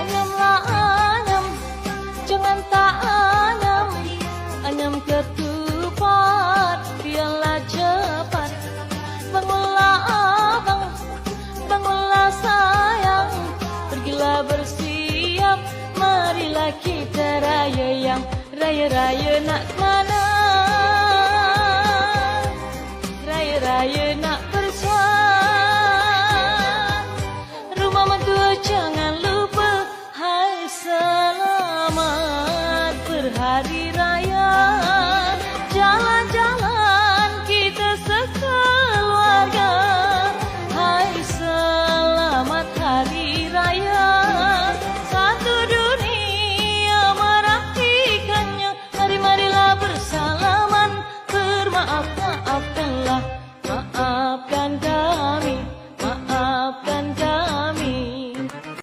Anyamlah anyam, jangan tak anyam. Anyam ketupat, biarlah cepat. Bangunlah abang, bangunlah sayang. Pergilah bersiap, marilah kita raya yang raya-raya nak mana? Raya-raya nak bersama.